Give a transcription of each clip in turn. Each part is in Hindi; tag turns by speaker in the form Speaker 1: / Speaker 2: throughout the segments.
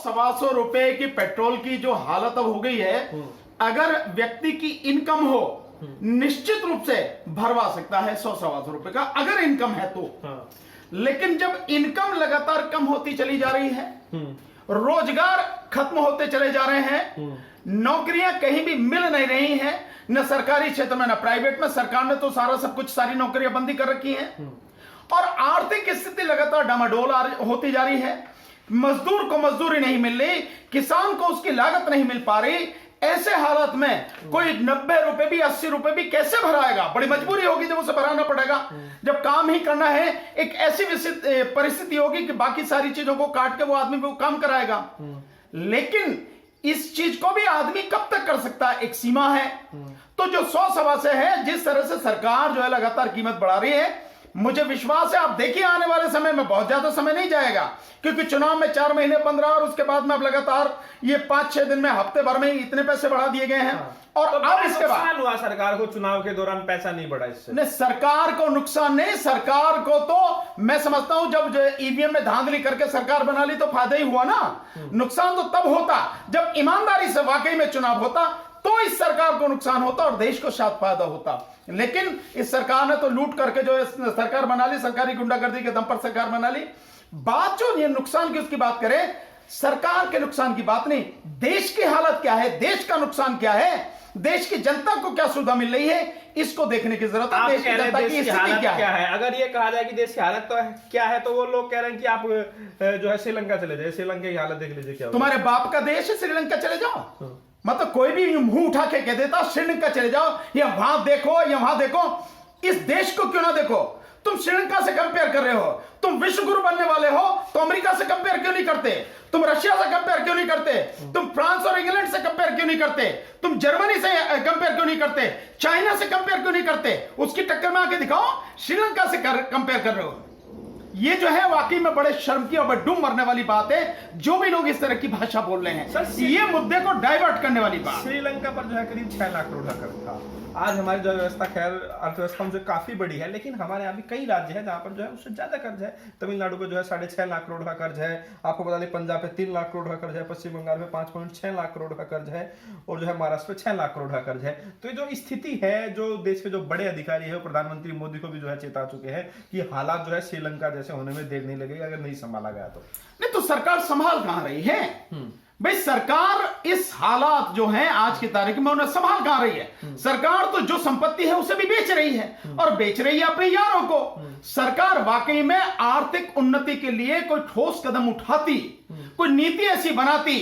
Speaker 1: ₹125 की पेट्रोल की जो हालत अब हो गई है, अगर व्यक्ति की इनकम हो निश्चित रूप से भरवा सकता है 100-125 का, अगर इनकम है तो। लेकिन जब इनकम लगातार कम होती चली जा रही है, रोजगार खत्म होते चले जा रहे हैं, नौकरियां कहीं भी मिल नहीं रही हैं, न सरकारी क्षेत्र में न प्राइवेट में। सरकार ने तो सब कुछ सारी नौकरियां बंदी कर रखी हैं और आर्थिक स्थिति लगातार डामाडोल होती जा रही है। मजदूर को मजदूरी नहीं मिल रही, किसान को उसकी लागत नहीं मिल पा रही। ऐसे हालत में कोई 90 रुपए भी 80 रुपए भी कैसे भराएगा? बड़ी मजबूरी होगी जब उसे भराना पड़ेगा। जब काम ही करना है, एक ऐसी परिस्थिति होगी कि बाकी सारी चीजों को काट के वो आदमी वो काम कराएगा। लेकिन इस चीज को भी आदमी कब तक कर सकता है? एक सीमा है। तो जो 100 से है, जिस तरह से सरकार जो है लगातार कीमत बढ़ा रही है, मुझे विश्वास है आप देखिए आने वाले समय में बहुत ज्यादा समय नहीं जाएगा, क्योंकि चुनाव में 4 महीने 15 और उसके बाद में अब लगातार ये 5-6 दिन में, हफ्ते भर में इतने पैसे बढ़ा दिए गए हैं। और
Speaker 2: तो
Speaker 1: अब इसके बाद
Speaker 2: हुआ सरकार को चुनाव के दौरान पैसा नहीं बढ़ा इससे?
Speaker 1: नहीं, सरकार को नुकसान नहीं। सरकार को तो मैं समझता हूं जब ईवीएम में धांधली करके सरकार बना ली तो फायदा ही हुआ ना। नुकसान तो तब होता जब ईमानदारी से वाकई में चुनाव होता, तो इस सरकार को नुकसान होता और देश को शायद फायदा होता। लेकिन इस सरकार ने तो लूट करके जो सरकार बना ली, सरकारी गुंडागर्दी के दम पर सरकार बना ली। बात जो ये नुकसान की उसकी बात करें, सरकार के नुकसान की बात नहीं, देश की हालत क्या है, देश का नुकसान क्या है, देश की जनता को क्या सुविधा मिल रही है, इसको देखने की जरूरत है। देश की जनता की स्थिति क्या है?
Speaker 2: अगर ये कहा जाए कि देश की हालत तो है क्या है, तो वो लोग कह रहे हैं कि आप जो है श्रीलंका चले जाए, श्रीलंका की हालत देख लीजिए क्या।
Speaker 1: तुम्हारे बाप का देश है, श्रीलंका चले जाओ। मतलब कोई भी मुंह उठा के कह देता श्रीलंका चले जाओ, या वहां देखो या वहां देखो। इस देश को क्यों ना देखो? तुम श्रीलंका से कंपेयर कर रहे हो, तुम विश्व गुरु बनने वाले हो तो अमेरिका से कंपेयर क्यों नहीं करते? तुम रशिया से कंपेयर क्यों नहीं करते? तुम फ्रांस और इंग्लैंड से कंपेयर क्यों नहीं करते? तुम जर्मनी से कंपेयर क्यों नहीं करते? चाइना से कंपेयर क्यों नहीं करते? उसकी टक्कर में आके दिखाओ। श्रीलंका से कंपेयर कर रहे हो। ये जो है वाकई में बड़े शर्म की और बड़े डूब मरने वाली बात है, जो भी लोग इस तरह की भाषा बोल रहे हैं। ये मुद्दे को डाइवर्ट करने वाली बात।
Speaker 2: श्रीलंका पर जो है करीब 6 लाख करोड़ का कर था। आज हमारी जो व्यवस्था, खैर अर्थव्यवस्था जो काफी बड़ी है, लेकिन हमारे यहाँ भी कई राज्य हैं जहाँ पर जो है उससे ज्यादा कर्ज है। तमिलनाडु पे जो है 6.5 लाख करोड़ का कर्ज है। आपको बता दें पंजाब पे 3 लाख करोड़ का कर्ज है, पश्चिम बंगाल में 5.6 लाख करोड़ का कर्ज है, और जो है महाराष्ट्र पे 6 लाख करोड़ का कर्ज है। तो ये जो स्थिति है, जो देश के जो बड़े अधिकारी है, प्रधानमंत्री मोदी को भी जो है चेता चुके हैं कि हालात जो है श्रीलंका जैसे होने में देर नहीं लगेगी अगर नहीं संभाला गया तो।
Speaker 1: नहीं तो सरकार संभाल कहां रही है भाई? सरकार इस हालात जो हैं आज की तारीख में उन्हें संभाल कहां रही है? सरकार तो जो संपत्ति है उसे भी बेच रही है, और बेच रही है अपने यारों को। सरकार वाकई में आर्थिक उन्नति के लिए कोई ठोस कदम उठाती, कोई नीति ऐसी बनाती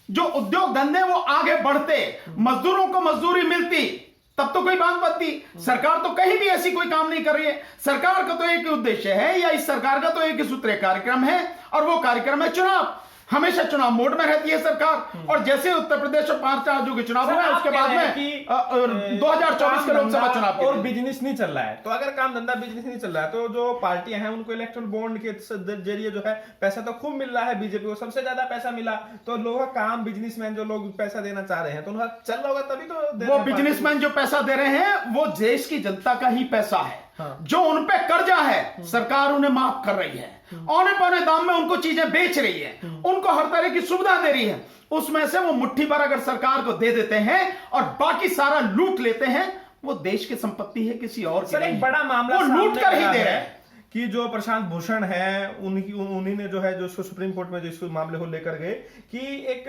Speaker 1: जो उद्योग धंधे वो आगे बढ़ते, मजदूरों को मजदूरी मिलती, तब तो कोई बात बनती। सरकार तो कहीं भी ऐसी कोई काम नहीं कर रही है। सरकार का तो एक ही उद्देश्य है, या इस सरकार का तो एक ही सूत्रीय कार्यक्रम है, और वो कार्यक्रम है चुनाव। हमेशा चुनाव मोड में रहती है सरकार। और जैसे उत्तर प्रदेश और 5 राज्यों के चुनाव हुए, उसके बाद में 2024 के लोकसभा चुनाव
Speaker 2: और बिजनेस नहीं चल रहा है। तो अगर काम धंधा बिजनेस नहीं चल रहा है, तो जो पार्टियां हैं उनको इलेक्ट्रल बॉन्ड के जरिए जो है पैसा तो खूब मिल रहा है। बीजेपी को सबसे ज्यादा पैसा मिला, तो लोगों का काम, बिजनेसमैन जो लोग पैसा देना चाह रहे हैं, तो उनका चल रहा होगा तभी तो।
Speaker 1: वो बिजनेसमैन जो पैसा दे रहे हैं वो देश की जनता का ही पैसा है। जो उन पे कर्जा है सरकार उन्हें माफ कर रही है, औने पौने दाम में उनको चीजें बेच रही है, उनको हर तरह की सुविधा दे रही है। उसमें से वो मुट्ठी भर अगर सरकार को दे देते हैं और बाकी सारा लूट लेते हैं, वो देश की संपत्ति है, किसी और की नहीं।
Speaker 2: एक बड़ा मामला
Speaker 1: वो लूट कर ही दे रहे हैं
Speaker 2: कि जो प्रशांत भूषण है, उन्हीं ने जो है जो सुप्रीम कोर्ट में जिस मामले को लेकर गए कि एक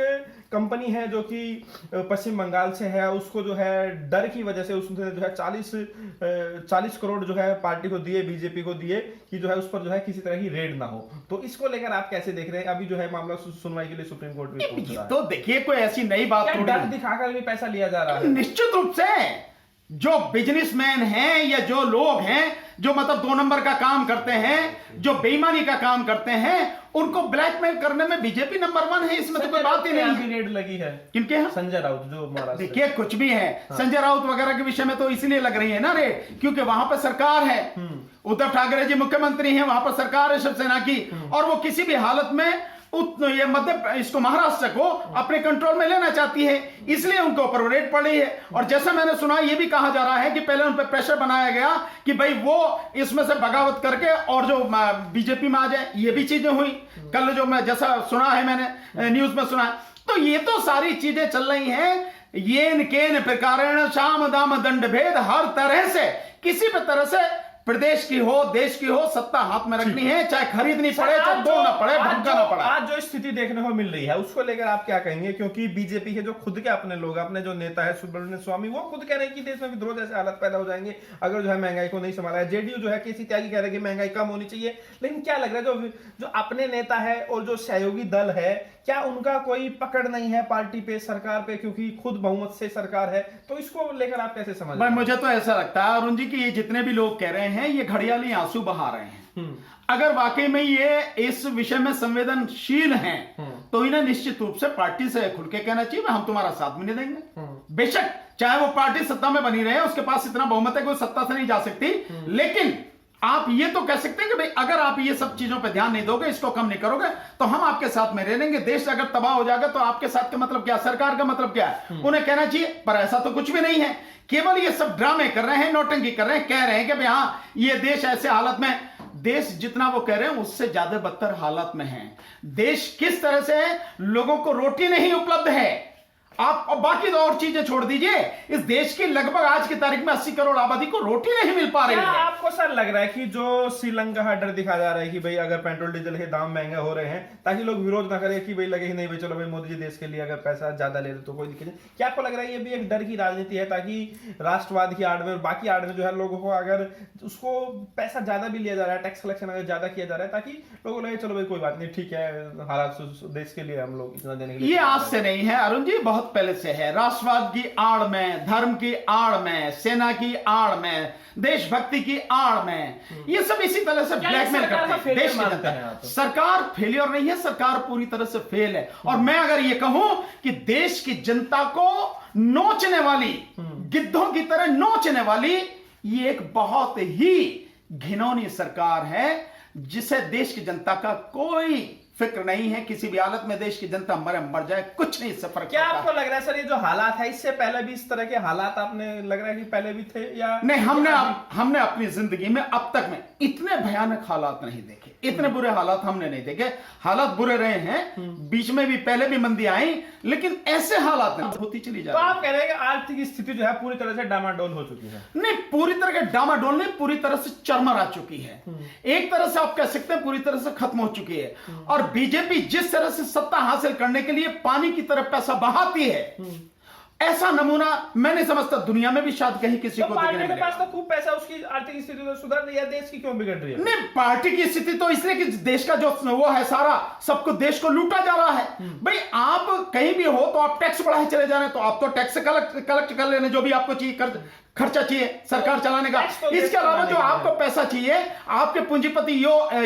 Speaker 2: कंपनी है जो कि पश्चिम बंगाल से है, उसको जो है डर की वजह से उसने जो है 40 करोड़ जो है पार्टी को दिए, बीजेपी को दिए, कि जो है उस पर जो है किसी तरह की रेड ना हो। तो इसको लेकर आप कैसे देख रहे हैं? अभी जो है मामला सुनवाई के लिए सुप्रीम कोर्ट में पहुंच रहा है।
Speaker 1: तो देखिए, कोई ऐसी नई बात
Speaker 2: डर दिखाकर भी पैसा लिया जा रहा है।
Speaker 1: निश्चित रूप से जो बिजनेसमैन हैं या जो लोग हैं जो मतलब 2 नंबर का काम करते हैं, जो बेईमानी का काम करते हैं, उनको ब्लैकमेल करने में बीजेपी नंबर 1 है। इसमें तो कोई बात ही नहीं है।
Speaker 2: रेड लगी है
Speaker 1: किनके यहाँ?
Speaker 2: संजय राउत जो महाराष्ट्र।
Speaker 1: देखिए कुछ भी है, संजय राउत वगैरह के विषय में तो इसलिए लग रही है ना रेड, क्योंकि वहां पर सरकार है, उद्धव ठाकरे जी मुख्यमंत्री हैं, वहां पर सरकार है शिवसेना की, और वो किसी भी हालत में ये मध्य इसको महाराष्ट्र को अपने कंट्रोल में लेना चाहती है, इसलिए उनके ऊपर रेड पड़ी है। और जैसा मैंने सुना ये भी कहा जा रहा है कि पहले उन पर प्रेशर बनाया गया कि भाई वो इसमें से बगावत करके और जो बीजेपी में आ जाए, ये भी चीजें हुई कल जो मैं जैसा सुना है, मैंने न्यूज में सुना। तो ये तो सारी चीजें चल रही हैं, येन केन प्रकारेण शाम दाम दंड भेद, हर तरह से किसी भी तरह से प्रदेश की हो देश की हो सत्ता हाथ में रखनी है, चाहे खरीदनी पड़े, चाहे बोलना पड़े, धमकाना पड़े।
Speaker 2: आज जो स्थिति देखने को मिल रही है उसको लेकर आप क्या कहेंगे? क्योंकि बीजेपी के जो खुद के अपने लोग, अपने जो नेता है सुब्रमण्यम स्वामी, वो खुद कह रहे हैं कि देश में विद्रोह जैसे हालत पैदा हो जाएंगे अगर जो है महंगाई को नहीं संभाला है। जेडीयू जो है केसी त्यागी कह रहे हैं कि महंगाई कम होनी चाहिए। लेकिन क्या लग रहा है जो अपने नेता है और जो सहयोगी दल है, क्या उनका कोई पकड़ नहीं है पार्टी पे, सरकार पे, क्योंकि खुद बहुमत से सरकार है? तो इसको लेकर आप कैसे समझ?
Speaker 1: भाई मुझे तो ऐसा लगता है अरुण जी कि ये जितने भी लोग कह रहे हैं ये घड़ियाली आंसू बहा रहे हैं। अगर वाकई में ये इस विषय में संवेदनशील हैं तो इन्हें निश्चित रूप से पार्टी से खुल के कहना चाहिए हम तुम्हारा साथ भी नहीं देंगे। बेशक चाहे वो पार्टी सत्ता में बनी रहे, उसके पास इतना बहुमत है कोई सत्ता से नहीं जा सकती, लेकिन आप ये तो कह सकते हैं कि भाई अगर आप ये सब चीजों पे ध्यान नहीं दोगे, इसको कम नहीं करोगे, तो हम आपके साथ में रहेंगे। देश अगर तबाह हो जाएगा तो आपके साथ का मतलब क्या, सरकार का मतलब क्या है, उन्हें कहना चाहिए। पर ऐसा तो कुछ भी नहीं है, केवल ये सब ड्रामे कर रहे हैं, नौटंकी कर रहे हैं, कह रहे हैं कि भाई हाँ ये देश ऐसे हालत में, देश जितना वो कह रहे हैं उससे ज्यादा बदतर हालत में है। देश किस तरह से है, लोगों को रोटी नहीं उपलब्ध है। आप बाकी तो और चीजें छोड़ दीजिए, इस देश की लगभग आज की तारीख में 80 करोड़ आबादी को रोटी नहीं मिल पा रही है।
Speaker 2: आपको सर लग रहा है कि जो श्रीलंका का डर दिखाया जा रहा है कि भाई अगर पेट्रोल डीजल के दाम महंगे हो रहे हैं ताकि लोग विरोध ना करें कि भाई लगे ही नहीं भाई चलो भाई मोदी जी देश के लिए अगर पैसा ज्यादा ले रहे तो कोई दिक्कत नहीं, क्या आपको लग रहा है ये भी एक डर की राजनीति है ताकि राष्ट्रवाद की आड़ में और बाकी आड़ में जो है लोगों को अगर उसको पैसा ज्यादा भी लिया जा रहा है, टैक्स कलेक्शन अगर ज्यादा किया जा रहा है ताकि लोगों को लगे चलो भाई कोई बात नहीं, ठीक है हालात देश के लिए हम लोग इतना देने के लिए।
Speaker 1: ये आज से नहीं है अरुण जी, बहुत पहले से है। राष्ट्रवाद की आड़ में, धर्म की आड़ में, सेना की आड़ में, देशभक्ति की आड़ में, ये सब इसी तरह से ब्लैकमेल करते हैं देश की जनता। सरकार फेलियर नहीं है, सरकार पूरी तरह से फेल है। और मैं अगर ये कहूं कि देश की जनता को नोचने वाली, गिद्धों की तरह नोचने वाली, ये एक बहुत ही घिनौनी सरकार है जिसे देश की जनता का कोई फिक्र नहीं है। किसी भी हालत में देश की जनता मर जाए, कुछ नहीं इससे फर्क।
Speaker 2: क्या आपको लग रहा है सर ये जो हालात है इससे पहले भी इस तरह के हालात आपने लग रहा है कि पहले भी थे या
Speaker 1: नहीं? हमने अपनी जिंदगी में अब तक में इतने भयानक हालात नहीं देखे, इतने बुरे हालात हमने नहीं देखे। हालात बुरे रहे हैं, बीच में भी पहले भी मंदी आई, लेकिन ऐसे हालात होती चली जा रही।
Speaker 2: तो आप कह रहे हैं कि आर्थिक स्थिति जो है पूरी तरह से डामाडोल हो चुकी है?
Speaker 1: नहीं, पूरी तरह के डामाडोल नहीं, पूरी तरह से चरमरा चुकी है। एक तरह से आप कह सकते हैं पूरी तरह से खत्म हो चुकी है। और बीजेपी जिस तरह से सत्ता हासिल करने के लिए पानी की तरफ पैसा बहाती है, ऐसा नमूना मैं नहीं समझता दुनिया में भी शायद कहीं किसी को देखने
Speaker 2: के पास तो खूब पैसा, उसकी आर्थिक स्थिति तो सुधर रही है, देश की क्यों बिगड़ रही है?
Speaker 1: नहीं, पार्टी की स्थिति तो इसलिए कि देश का जो वो है सारा सबको देश को लूटा जा रहा है। भाई आप कहीं भी हो तो आप टैक्स बढ़ाए चले जा रहे हैं, तो आप तो टैक्स कलेक्ट कर लेने जो भी आपको चाहिए, खर्चा चाहिए सरकार चलाने का। इसके अलावा जो आपको पैसा चाहिए, आपके पूंजीपति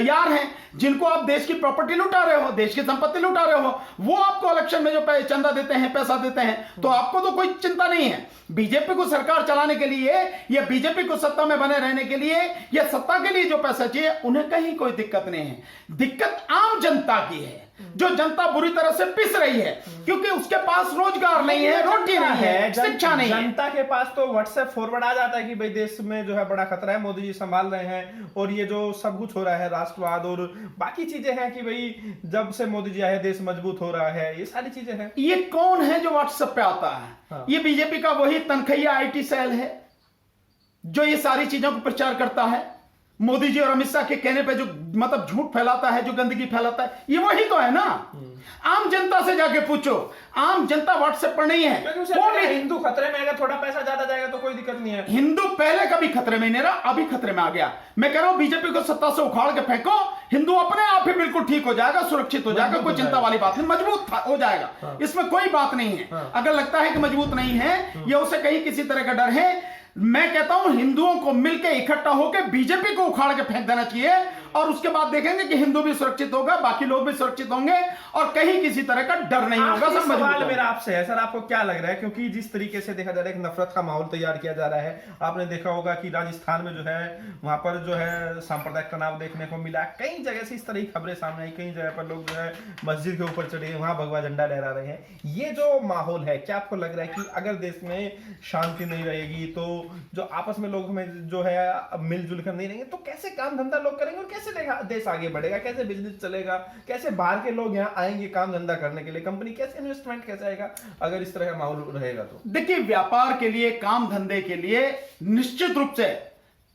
Speaker 1: यार हैं जिनको आप देश की प्रॉपर्टी लुटा रहे हो, देश की संपत्ति लुटा रहे हो, वो आपको इलेक्शन में जो चंदा देते हैं, पैसा देते हैं, तो आपको तो कोई चिंता नहीं है। बीजेपी को सरकार चलाने के लिए या बीजेपी को सत्ता में बने रहने के लिए या सत्ता के लिए जो पैसा चाहिए, उन्हें कहीं कोई दिक्कत नहीं है। दिक्कत आम जनता की है, जो जनता बुरी तरह से पिस रही है क्योंकि उसके पास रोजगार नहीं है, रोटी नहीं है, शिक्षा नहीं है।
Speaker 2: जनता के पास तो व्हाट्सएप फॉरवर्ड आ जाता है कि भाई देश में जो है बड़ा खतरा है, मोदी जी संभाल रहे हैं और ये जो सब कुछ हो रहा है राष्ट्रवाद और बाकी चीजें हैं कि भाई जब से मोदी जी आए देश मजबूत हो रहा है, ये सारी चीजें हैं।
Speaker 1: ये कौन है जो व्हाट्सएप पे आता है? हाँ। ये बीजेपी का वही तनखैया आईटी सेल है जो ये सारी चीजों को प्रचार करता है। मोदी जी और अमित शाह के कहने पे जो मतलब झूठ फैलाता है, जो गंदगी फैलाता है, ये वही तो है ना। आम जनता से जाके पूछो, आम जनता व्हाट्सएप पर नहीं है।
Speaker 2: कौन है हिंदू खतरे में? अगर थोड़ा पैसा ज्यादा जाएगा तो कोई दिक्कत नहीं है।
Speaker 1: हिंदू पहले कभी खतरे में नहीं रहा, अभी खतरे में आ गया। मैं कह रहा हूं बीजेपी को सत्ता से उखाड़ के फेंको, हिंदू अपने आप ही बिल्कुल ठीक हो जाएगा, सुरक्षित हो जाएगा, कोई चिंता वाली बात नहीं, मजबूत हो जाएगा। इसमें कोई बात नहीं है। अगर लगता है कि मजबूत नहीं है या उसे कहीं किसी तरह का डर है, मैं कहता हूं हिंदुओं को मिलकर इकट्ठा होकर बीजेपी को उखाड़ के फेंक देना चाहिए और उसके बाद देखेंगे कि हिंदू भी सुरक्षित होगा, बाकी लोग भी सुरक्षित होंगे और कहीं किसी तरह का डर नहीं होगा। सब मजबूत
Speaker 2: सवाल
Speaker 1: होगा।
Speaker 2: मेरा आपसे है सर, आपको क्या लग रहा है, क्योंकि जिस तरीके से देखा जा रहा है एक नफरत का माहौल तैयार किया जा रहा है, आपने देखा होगा कि राजस्थान में जो है वहां पर जो है सांप्रदायिक तनाव देखने को मिला, कई जगह से इस तरह की खबरें सामने आई, कई जगह पर लोग जो है मस्जिद के ऊपर चढ़े वहां भगवा झंडा लहरा रहे हैं। ये जो माहौल है, क्या आपको लग रहा है कि अगर देश में शांति नहीं रहेगी तो जो आपस में लोग में जो है मिलजुल कर नहीं रहेंगे तो कैसे काम धंधा लोग करेंगे और कैसे देश आगे बढ़ेगा, कैसे बिजनेस चलेगा, कैसे बाहर के लोग यहाँ आएंगे काम धंधा करने के लिए, कंपनी कैसे इन्वेस्टमेंट कैसे आएगा अगर इस तरह का माहौल रहेगा तो?
Speaker 1: देखिए, व्यापार के लिए, काम धंधे के लिए निश्चित रूप से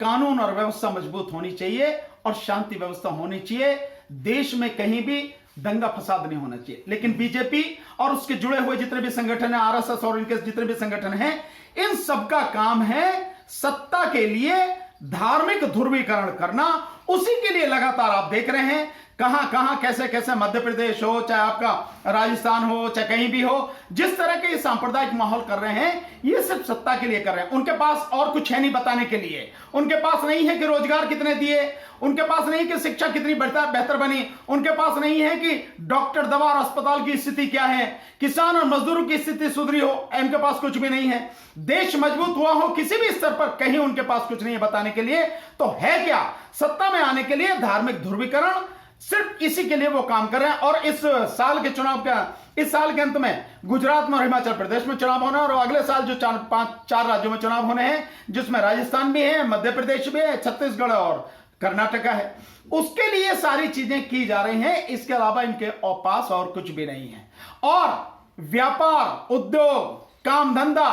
Speaker 1: कानून और व्यवस्था मजबूत होनी चाहिए और शांति व्यवस्था होनी चाहिए। देश में कहीं भी दंगा फसाद नहीं होना चाहिए। लेकिन बीजेपी और उसके जुड़े हुए जितने भी संगठन हैं, आरएसएस और इनके जितने भी संगठन हैं, इन सबका काम है सत्ता के लिए धार्मिक ध्रुवीकरण करना। उसी के लिए लगातार आप देख रहे हैं कहां कहां कैसे कैसे, मध्य प्रदेश हो, चाहे आपका राजस्थान हो, चाहे कहीं भी हो, जिस तरह के सांप्रदायिक माहौल कर रहे हैं, ये सिर्फ सत्ता के लिए कर रहे हैं। उनके पास और कुछ है नहीं बताने के लिए। उनके पास नहीं है कि रोजगार कितने दिए, उनके पास नहीं कि शिक्षा कितनी बेहतर बनी, उनके पास नहीं है कि डॉक्टर, दवा और अस्पताल की स्थिति क्या है, किसान और मजदूरों की स्थिति सुधरी हो, इनके पास कुछ भी नहीं है। देश मजबूत हुआ हो किसी भी स्तर पर, कहीं उनके पास कुछ नहीं है बताने के लिए। तो है क्या? सत्ता में आने के लिए धार्मिक ध्रुवीकरण, सिर्फ इसी के लिए वो काम कर रहे हैं। और इस साल के चुनाव का, इस साल के अंत में गुजरात में और हिमाचल प्रदेश में चुनाव होना, और अगले साल जो चार राज्यों में चुनाव होने हैं, जिसमें राजस्थान भी है, मध्य प्रदेश भी है, छत्तीसगढ़ और कर्नाटका है, उसके लिए सारी चीजें की जा रही हैं। इसके अलावा इनके पास और कुछ भी नहीं है। और व्यापार, उद्योग, काम धंधा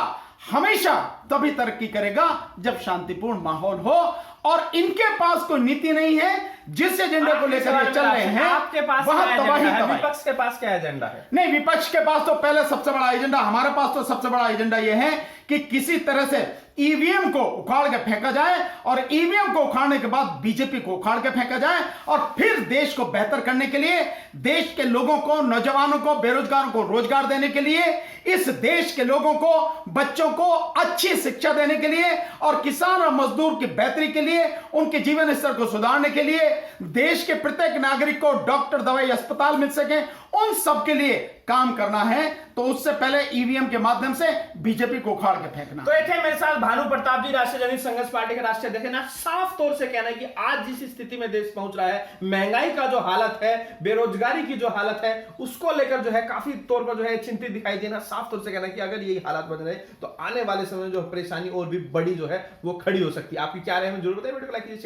Speaker 1: हमेशा तभी तरक्की करेगा जब शांतिपूर्ण माहौल हो। और इनके पास कोई नीति नहीं है जिस एजेंडे को लेकर ये चल रहे हैं।
Speaker 2: आपके पास
Speaker 1: वहां
Speaker 2: क्या
Speaker 1: तबाही
Speaker 2: एजेंडा है?
Speaker 1: तबाही।
Speaker 2: विपक्ष के पास क्या एजेंडा है?
Speaker 1: नहीं, विपक्ष के पास तो पहले सबसे बड़ा एजेंडा, हमारे पास तो सबसे बड़ा एजेंडा यह है कि किसी तरह से ईवीएम को उखाड़ के फेंका जाए और ईवीएम को उखाड़ने के बाद बीजेपी को उखाड़ के फेंका जाए और फिर देश को बेहतर करने के लिए, देश के लोगों को, नौजवानों को, बेरोजगारों को रोजगार देने के लिए, इस देश के लोगों को, बच्चों को अच्छी शिक्षा देने के लिए और किसान और मजदूर की बेहतरी के लिए, उनके जीवन स्तर को सुधारने के लिए, देश के प्रत्येक नागरिक को डॉक्टर, दवाई, अस्पताल मिल सके, उन सब के लिए काम करना है। तो उससे पहले ईवीएम के माध्यम से बीजेपी को उखाड़ के फेंकना।
Speaker 2: तो इतने मेरे साथ भानु प्रताप जी, राष्ट्रीय जनहित संघर्ष पार्टी के राष्ट्रीय अध्यक्ष ना, साफ तौर से कहना है कि आज जिस स्थिति में देश पहुंच रहा है, महंगाई का जो हालत है, बेरोजगारी की जो हालत है, उसको लेकर जो है काफी तौर पर जो है चिंतित दिखाई देना। साफ तौर से कहना है कि अगर यही हालात बन रहे तो आने वाले समय में जो परेशानी और भी बड़ी जो है वो खड़ी हो सकती है। आपकी क्या राय है जरूर बताइए। वीडियो को लाइक कीजिए।